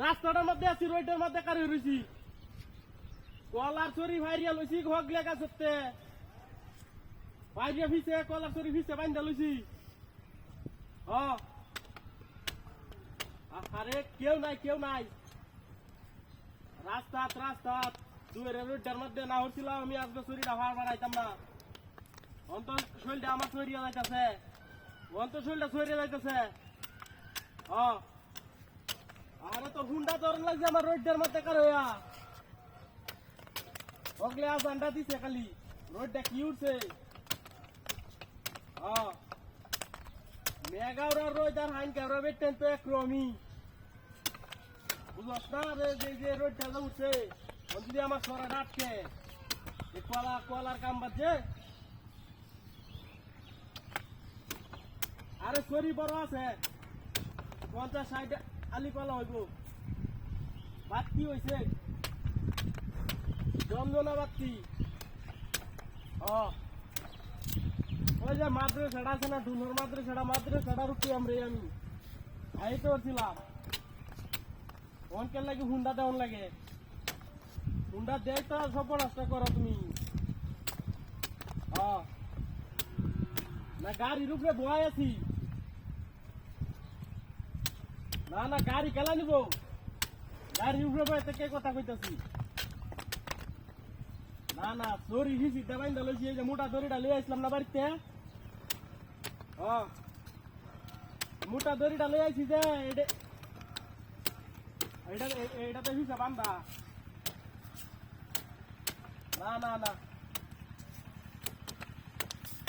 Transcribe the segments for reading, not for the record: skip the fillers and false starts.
রাস্তাটার মধ্যে আছি, রোডের মধ্যে কারে রইছি, কলার চুরি ভাইরিয়া লইছি, ঘগলে গাছতে ভাইরিয়া ভিছে, কলার চুরি ভিছে বাইন্দা লইছি। আরে কেউ নাই, কেউ নাই রাস্তাত, রাস্তাত দুয়ের রোডের মধ্যে না হচ্ছিলাম আমি, আজকে চুরিটা ভাড় বাড়াইতাম না। অন্তর শরীরটা আমার চুরিয়া যাইতেছে, অন্তর শরীরটা চুরিয়া যাইতেছে। আরে তো হুন্ডা ধরন লাগছে আমার রোডের মধ্যে কার হইয়া, ওগলে আজ আন্ডা দিছে খালি, রোডটা কি উঠছে। মেগাওরা রোড আর হাইন কাউরা বেটেন তো একরমি, বুঝছ না রে, যে রোডটা উঠছে যদি আমার সরা ডাটকে কলা কলার কাম বাজছে। আরে সরি বড় আছে 50-60 আলি কলা হইব। বাতি হয়েছে জমজনা বাতি। ওই যে মাদ্রাসাটা আছে না, ধুনোর মাদ্রাসাটার উপরে আমি আইতে পারছিলাম। অনকের লাগে হুন্ডা দেওয়ান লাগে, হুন্ডা দেয় তো সব রাস্তা করো তুমি। না গাড়ির উপরে বয় আছি, না না গাড়ি খেলা নিব, গাড়ির উপরে বয় কে কথা কইতাছি। না না দড়ি হিসি দেবাইন্দা লইছি, এই যে মোটা দড়িটা লই আসলাম না বাড়িতে। মোটা দড়িটা লই আইছি যে এইটাতে হিসাব বান্ধা। না না না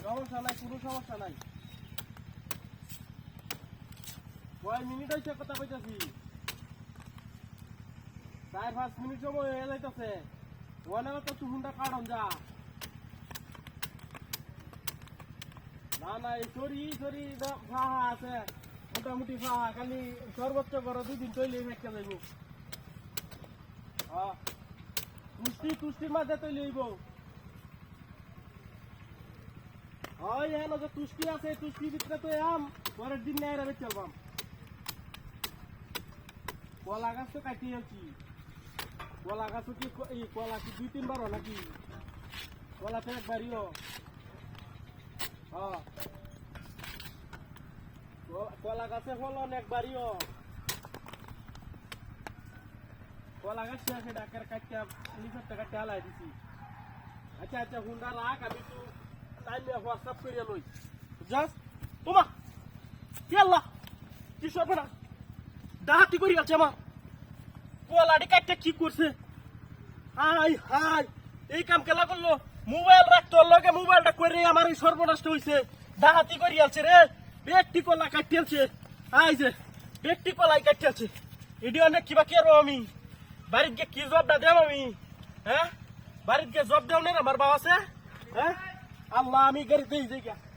সমস্যা নাই, কোনো সমস্যা নাই। কয় মিনিট হয়েছে কথা কইতাছি, 4-5 মিনিট সময় হয়ে যাইতেছে। ওখানে তো হুন্ডা কাটন যা। না না এই চরি চরি ফাহা আছে, মোটামুটি ফাহা, খালি সর্বোচ্চ করো 2 দিন তৈলি একটা যাইব। তুষ্টির মাঝে তৈলি হইব। হয় এখানে যে তুষ্টি আছে, তুষ্টির ভিতরে তো আম পরের দিন নেয় বেচে চলবাম। কলা গাছ তো কাটিয়ে আছি, কলা গাছ কি কলা কি 2-3 বার নাকি, কলা তো একবারইও। কলা গাছে ফলন একবারইও, কলা গাছ শেষে ডাকের কাটিয়া নিচের কাটতে হালাই দিছি। আচ্ছা আচ্ছা হুন্ডা রাখ, আমি তো টাইমে হোয়াটসঅ্যাপ করে লই জাস্ট তোমা কি আল্লাহ কি সব না ডাহাতি করি আছে আমার কলাটি কাটতে কি করছে। হাই হাই এই কাম কেলা করলো, মোবাইল রাখতো লগে মোবাইলটা করে আমার এই সর্বনষ্ট হয়েছে, ডাহাতি করি আছে রে। ব্যক্তি কলা কাটিয়েছে, আই যে ব্যক্তি কলাই কাটিয়েছে, এটি অনেক কিবা কে আমি বাড়িতে গিয়ে কি জবটা দেব আমি। হ্যাঁ বাড়িতে গিয়ে জব দেও না আমার বাবা আছে। হ্যাঁ আল্লাহ আমি গাড়ি দিয়ে যাই।